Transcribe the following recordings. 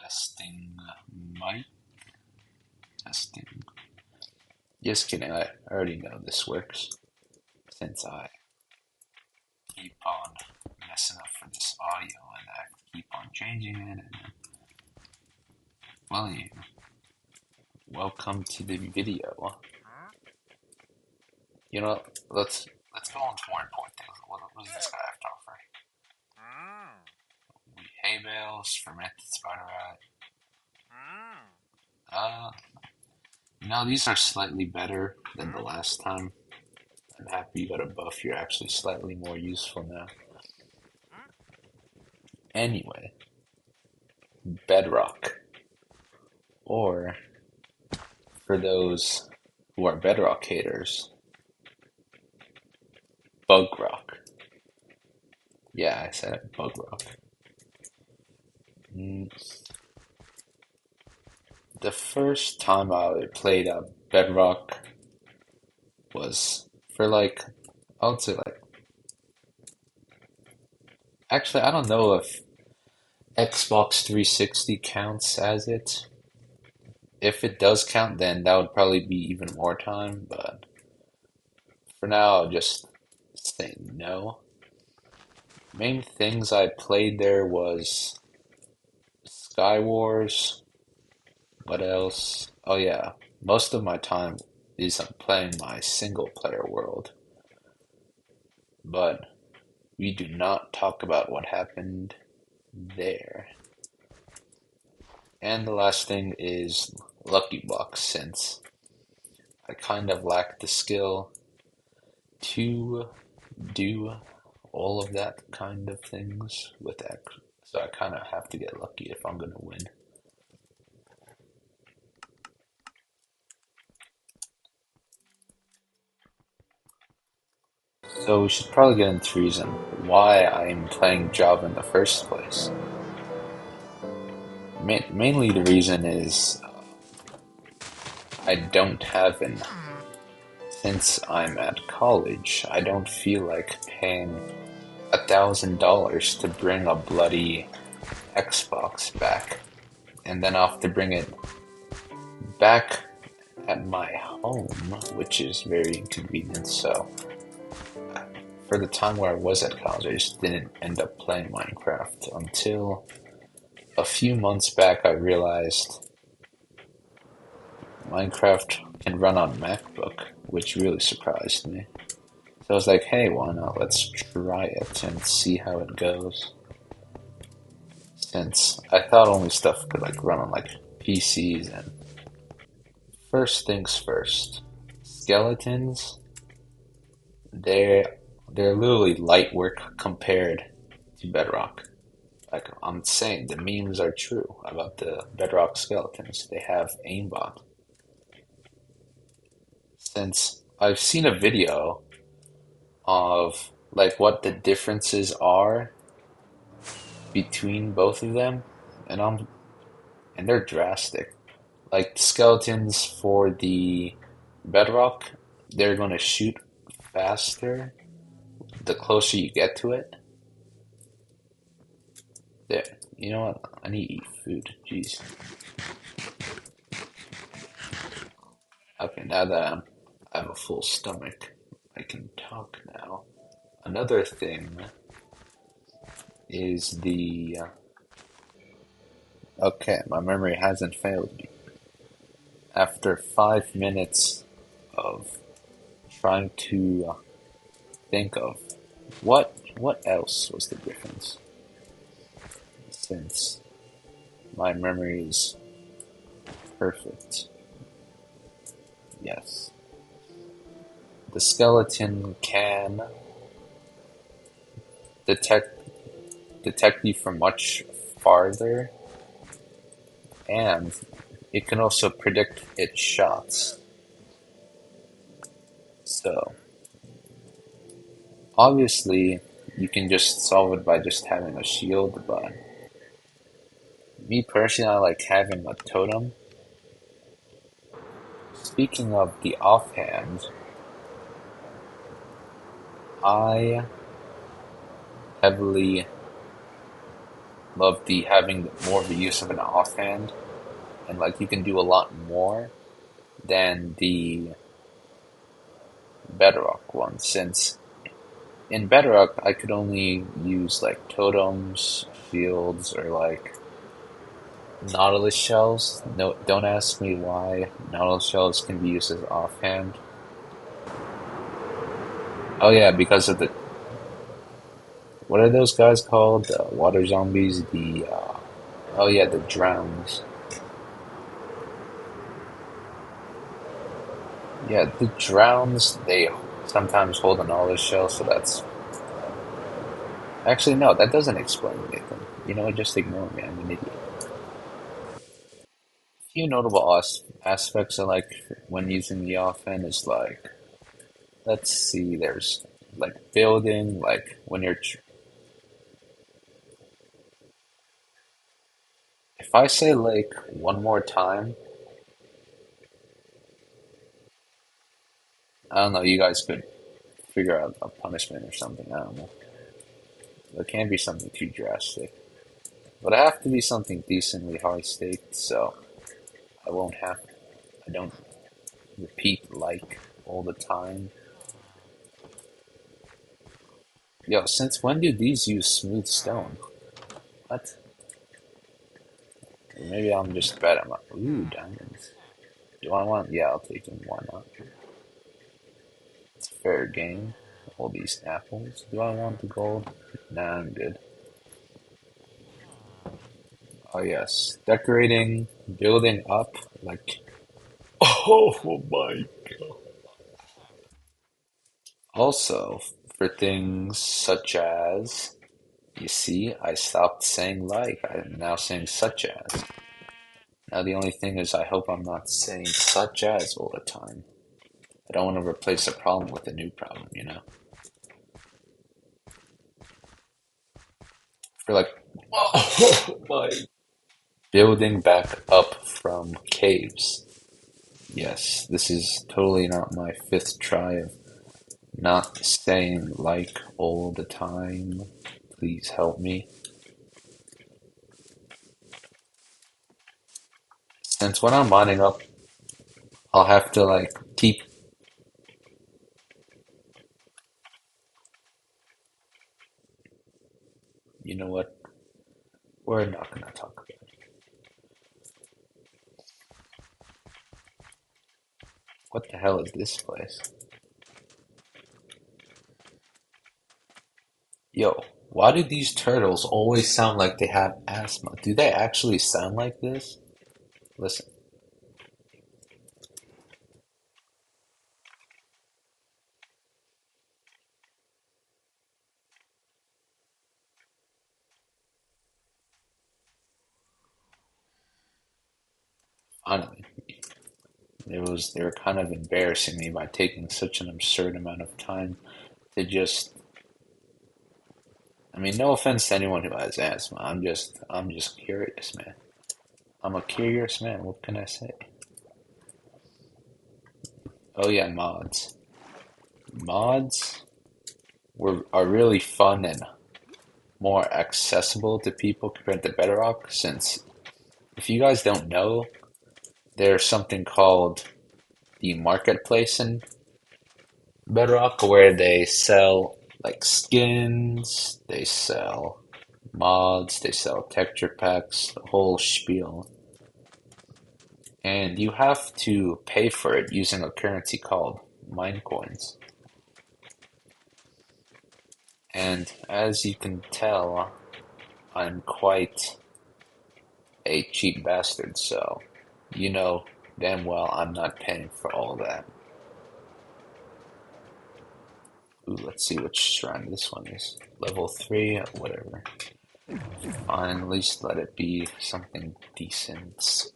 Testing mic. Testing. Just kidding, I already know this works since I keep on messing up for this audio and I keep on changing it. And well, welcome to the video. You know, let's go on to more important things. What does this guy have to offer? Hay bales, fermented spider rat. These are slightly better than the last time. I'm happy you got a buff. You're actually slightly more useful now. Anyway, Bedrock. Or, for those who are Bedrock haters, Bug Rock. Yeah, I said it, Bug Rock. The first time I played Bedrock was for I would say actually, I don't know if Xbox 360 counts as it. If it does count, then that would probably be even more time, but for now, I'll just say no. Main things I played there was Sky Wars. What else? Oh yeah, most of my time is playing my single player world. But we do not talk about what happened there. And the last thing is Lucky Blocks, since I kind of lack the skill to do all of that kind of things with that. So I kind of have to get lucky if I'm going to win. So we should probably get into the reason why I'm playing Java in the first place. Mainly the reason is I don't have an. Since I'm at college, I don't feel like paying $1,000 to bring a bloody Xbox back, and then I'll have to bring it back at my home, which is very inconvenient. So for the time where I was at college, I just didn't end up playing Minecraft until a few months back. I realized Minecraft can run on MacBook, which really surprised me. So I was like, hey, why not? Let's try it and see how it goes. Since I thought only stuff could run on PCs. And first things first, skeletons, they're literally light work compared to Bedrock. I'm saying the memes are true about the Bedrock skeletons. They have aimbot. Since I've seen a video of what the differences are between both of them, and they're drastic. Like skeletons for the Bedrock, they're gonna shoot faster the closer you get to it. There, you know what? I need to eat food. Jeez. Okay, now that I have a full stomach, I can talk now. Another thing is the. Okay, my memory hasn't failed me. After 5 minutes of trying to think of what else was the difference, since my memory is perfect. Yes. The skeleton can detect you from much farther, and it can also predict its shots. So, obviously, you can just solve it by just having a shield, but me personally, I like having a totem. Speaking of the offhand, I heavily love the having more of the use of an offhand, and like you can do a lot more than the Bedrock one, since in Bedrock I could only use like totems, shields, or like Nautilus shells. No, don't ask me why Nautilus shells can be used as offhand. Oh yeah, because of the what are those guys called? Water zombies. The oh yeah, the drowns. Yeah, the drowns. They sometimes hold a Nautilus shell, so that's actually no. That doesn't explain anything. You know what? Just ignore me. I'm an idiot. A few notable aspects I like when using the offhand is like, let's see, there's like building, like when you're if I say like one more time, I don't know, you guys could figure out a punishment or something. I don't know. It can't be something too drastic. But I have to be something decently high staked, so I won't have, I don't repeat like all the time. Yo, since when do these use smooth stone? What? Maybe I'm just bad at my, ooh, diamonds. Do I want, yeah, I'll take them, why not? It's fair game. All these apples. Do I want the gold? Nah, I'm good. Oh yes, decorating, building up, like, oh my. Also, for things such as, you see, I stopped saying like, I'm now saying such as. Now the only thing is I hope I'm not saying such as all the time. I don't want to replace a problem with a new problem, you know? For like, oh my. Building back up from caves. Yes, this is totally not my fifth try of not saying like all the time. Please help me. Since when I'm mining up, I'll have to like keep. You know what? We're not gonna talk about it. What the hell is this place? Yo, why do these turtles always sound like they have asthma? Do they actually sound like this? Listen, finally, they were kind of embarrassing me by taking such an absurd amount of time to just. I mean, no offense to anyone who has asthma. I'm just curious, man. I'm a curious man. What can I say? Oh yeah, mods. Mods are really fun and more accessible to people compared to Bedrock. Since if you guys don't know, there's something called the marketplace in Bedrock where they sell like skins, they sell mods, they sell texture packs, the whole spiel. And you have to pay for it using a currency called Minecoins. And as you can tell, I'm quite a cheap bastard, so you know damn well I'm not paying for all that. Ooh, let's see which shrine this one is. Level 3, whatever. Fine, at least let it be something decent.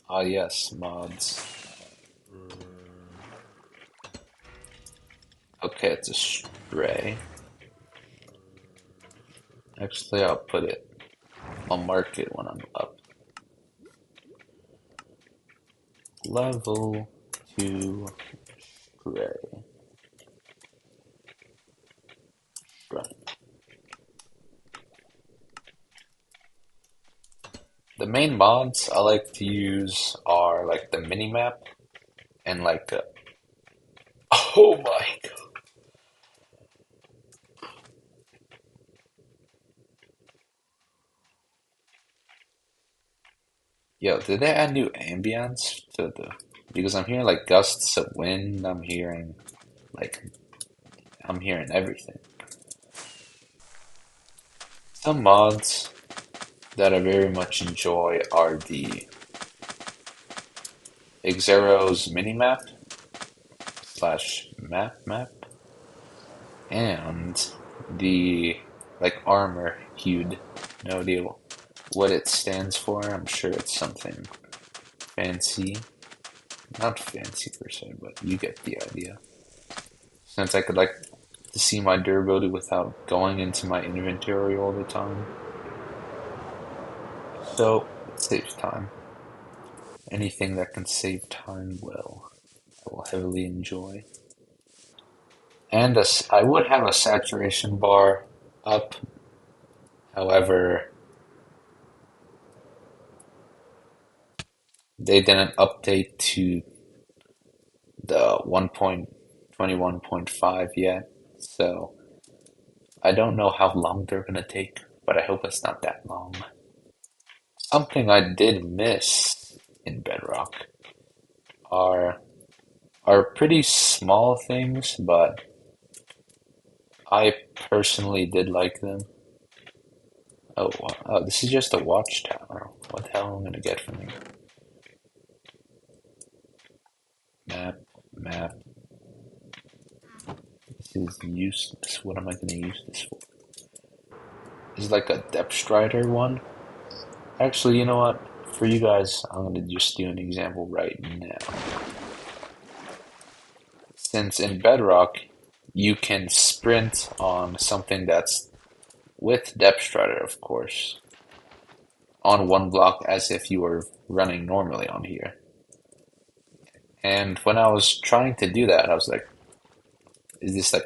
Ah yes, mods. Okay, it's a stray. Actually, I'll put it. I'll mark it when I'm up. Level 2 stray. The main mods I like to use are like the minimap and like oh my god. Yo, did they add new ambience to the because I'm hearing like gusts of wind, like I'm hearing everything. Some mods that I very much enjoy are the Xero's minimap slash map and the like armor hued. No idea what it stands for. I'm sure it's something fancy. Not fancy per se, but you get the idea. Since I could like to see my durability without going into my inventory all the time. So it saves time. Anything that can save time I will heavily enjoy. And I would have a saturation bar up. However, they didn't update to the 1.21.5 yet, so I don't know how long they're gonna take, but I hope it's not that long. Something I did miss in Bedrock are are pretty small things, but I personally did like them. Oh, this is just a watchtower. What the hell am I gonna get from here? Map, map. This is useless. What am I gonna use this for? This is like a depth strider one. Actually, you know what? For you guys, I'm gonna just do an example right now. Since in Bedrock, you can sprint on something that's with depth strider, of course, on one block as if you were running normally on here. And when I was trying to do that, I was like, is this like,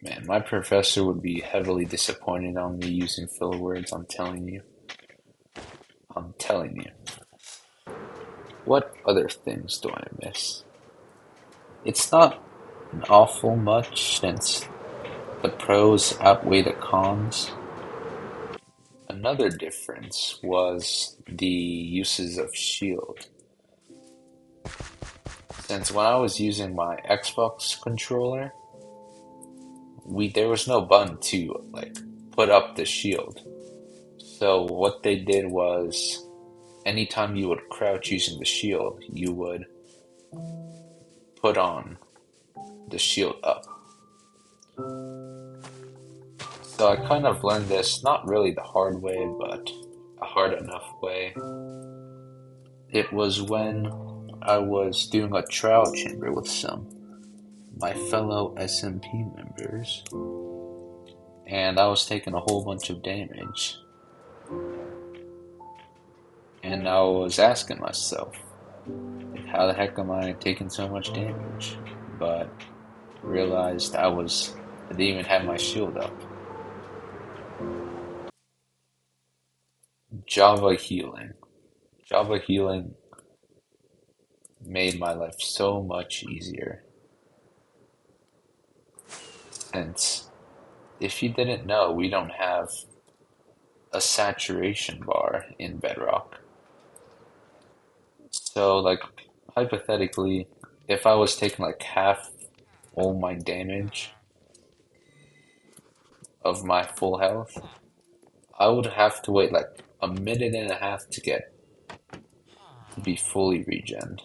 man, my professor would be heavily disappointed on me using filler words, I'm telling you. I'm telling you. What other things do I miss? It's not an awful much since the pros outweigh the cons. Another difference was the uses of shield. Since when I was using my Xbox controller, we there was no button to like put up the shield. So what they did was anytime you would crouch using the shield, you would put on the shield up. So I kind of learned this not really the hard way, but a hard enough way. It was when I was doing a trial chamber with some my fellow SMP members, and I was taking a whole bunch of damage. And I was asking myself, like, how the heck am I taking so much damage? But realized I didn't even have my shield up. Java healing. Java healing made my life so much easier. Since if you didn't know, we don't have a saturation bar in Bedrock. So, like, hypothetically, if I was taking like half all my damage of my full health, I would have to wait like a minute and a half to be fully regened.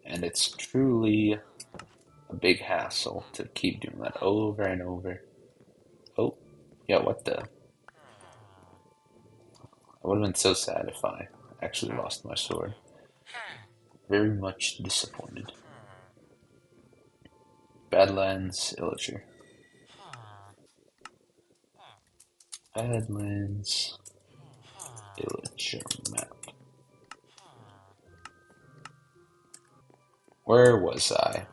And it's truly a big hassle to keep doing that over and over. Oh, yeah, what the? I would have been so sad if I actually lost my sword. Very much disappointed. Badlands Illager. Badlands Illager map. Where was I?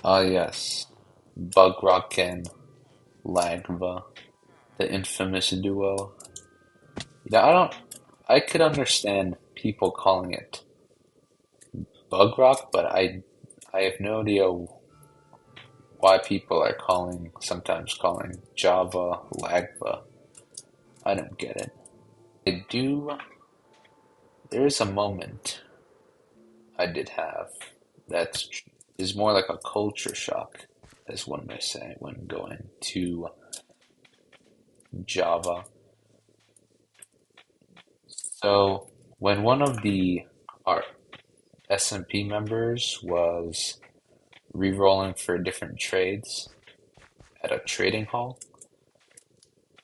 Ah, yes. Bugrock and Lagva, the infamous duo. Yeah, I could understand people calling it Bugrock, but I have no idea why people are sometimes calling Java Lagva. I don't get it. I do, there is a moment I did have that is more like a culture shock, as one may say, when going to Java. So, when one of our SMP members was re-rolling for different trades at a trading hall,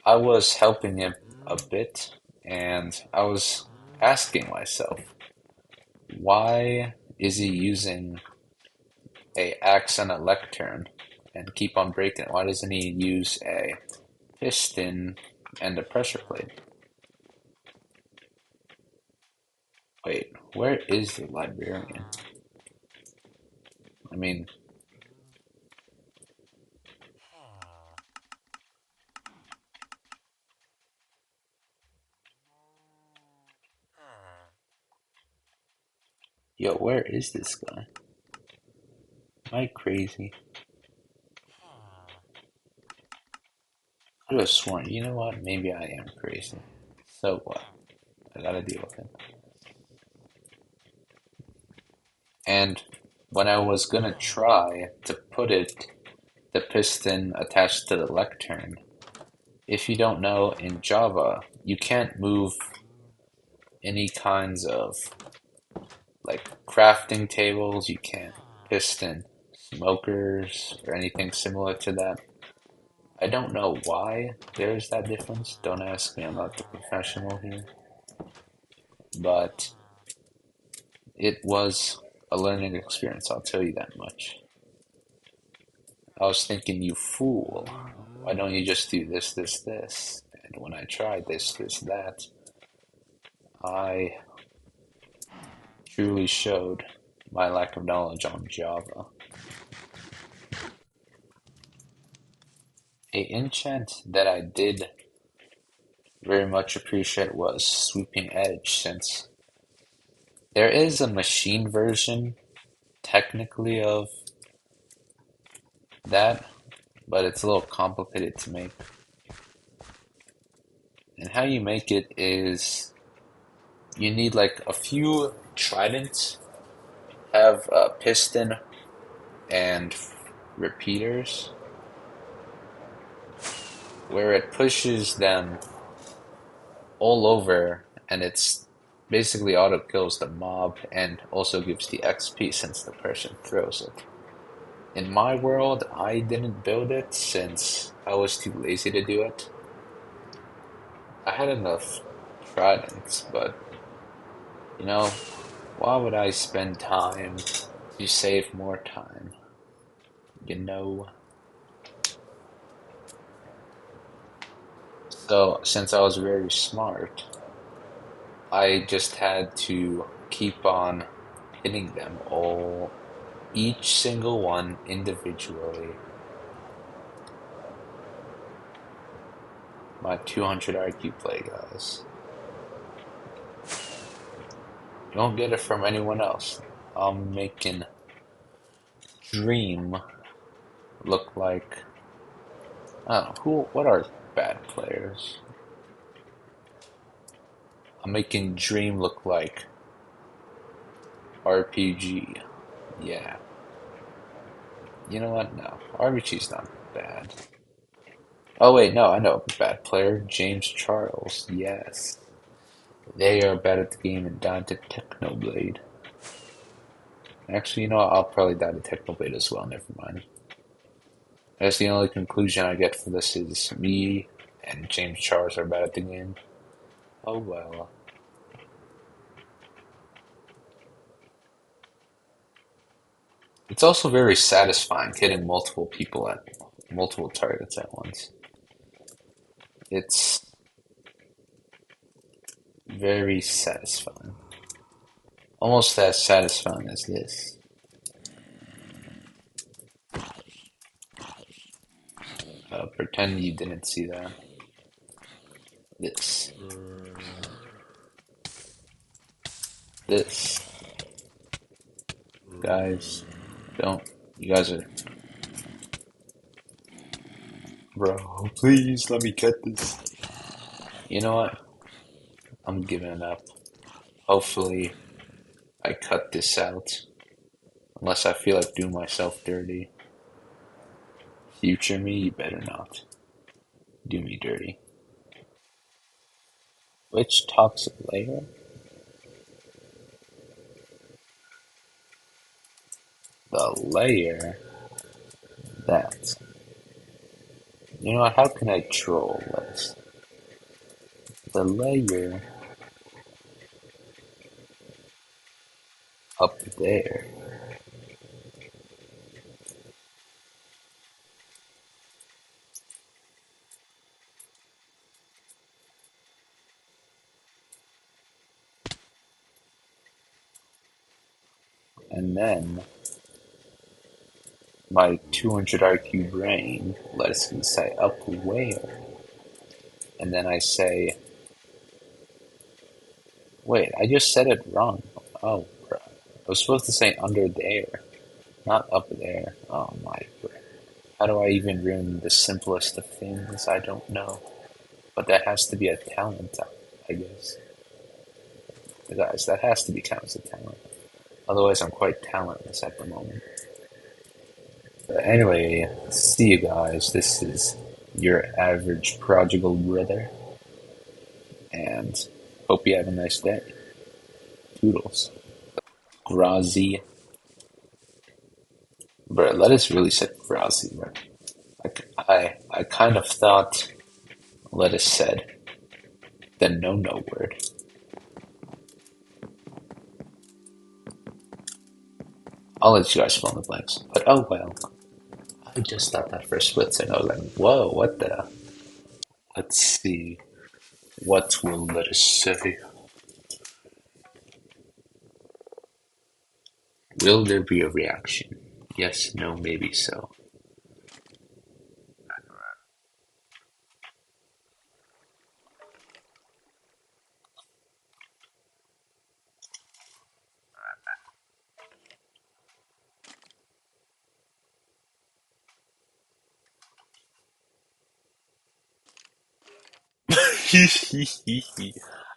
I was helping him a bit, and I was asking myself, why is he using a axe and a lectern and keep on breaking it? Why doesn't he use a piston and a pressure plate? Wait, where is the librarian? I mean, yo, where is this guy? Am I crazy? I could have sworn, you know what? Maybe I am crazy. So what? I gotta deal with it. And when I was gonna try to put the piston attached to the lectern, if you don't know, in Java, you can't move any kinds of like crafting tables, you can't piston smokers or anything similar to that. I don't know why there's that difference. Don't ask me, I'm not the professional here. But it was a learning experience, I'll tell you that much. I was thinking, you fool, why don't you just do this, this, this? And when I tried this, this, that, I truly showed my lack of knowledge on Java. A enchant that I did very much appreciate was Sweeping Edge, since there is a machine version, technically, of that, but it's a little complicated to make. And how you make it is you need like a few tridents, have a piston and repeaters, where it pushes them all over, and it's basically auto kills the mob and also gives the XP since the person throws it. In my world, I didn't build it since I was too lazy to do it. I had enough tridents, but you know, why would I spend time to save more time? You know? So, since I was very smart, I just had to keep on hitting them all, each single one individually. My 200 IQ play, guys. You won't get it from anyone else. I'm making Dream look like, I don't know, what are bad players? I'm making Dream look like RPG. Yeah. You know what? No. RBG's not bad. Oh wait, no, I know a bad player. James Charles. Yes. They are bad at the game and died to Technoblade. Actually, you know what? I'll probably die to Technoblade as well. Never mind. That's the only conclusion I get for this is me and James Charles are bad at the game. Oh well. It's also very satisfying hitting multiple people at multiple targets at once. It's very satisfying. Almost as satisfying as this. Pretend you didn't see that. This. This. Guys, don't. You guys are. Bro, please let me get this. You know what? I'm giving it up. Hopefully, I cut this out. Unless I feel like doing myself dirty. Future me, you better not do me dirty. Which toxic layer? The layer that. You know what? How can I troll this? The layer up there. And then my 200 IQ brain lets me say up where. And then I say, wait, I just said it wrong. Oh, bro. I was supposed to say under there, not up there. Oh my god. How do I even ruin the simplest of things? I don't know. But that has to be a talent, I guess. Guys, that has to be counted as a talent. Otherwise, I'm quite talentless at the moment. But anyway, see you guys. This is your average prodigal brother. And hope you have a nice day. Toodles. Grazi. Bro, lettuce really said Grazi, bro. I kind of thought lettuce said the no word. I'll let you guys fill in the blanks. But oh well. I just thought that for a split second. I was like, whoa, what the? Let's see. What will lettuce say? Will there be a reaction? Yes, no, maybe so.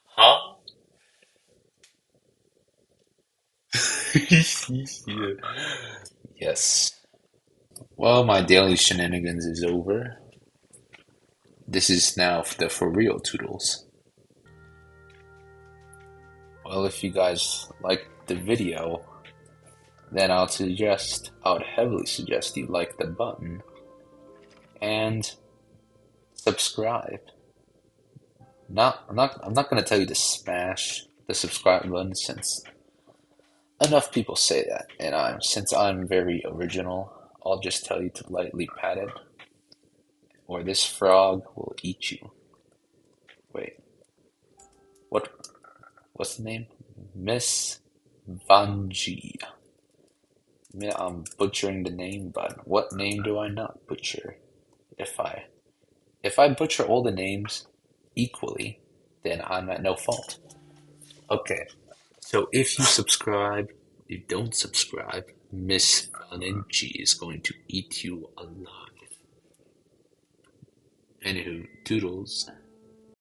Huh? Yes. Well, my daily shenanigans is over. This is now the for real Toodles. Well, if you guys liked the video, then I would heavily suggest you like the button and subscribe. I'm not gonna tell you to smash the subscribe button since enough people say that, and since I'm very original, I'll just tell you to lightly pat it, or this frog will eat you. Wait, what? What's the name? Miss Vanji. Yeah, I'm butchering the name, but what name do I not butcher? If I if I butcher all the names equally, then I'm at no fault. Okay, so if you subscribe, you don't subscribe, Miss Vanji is going to eat you alive. Anywho, doodles.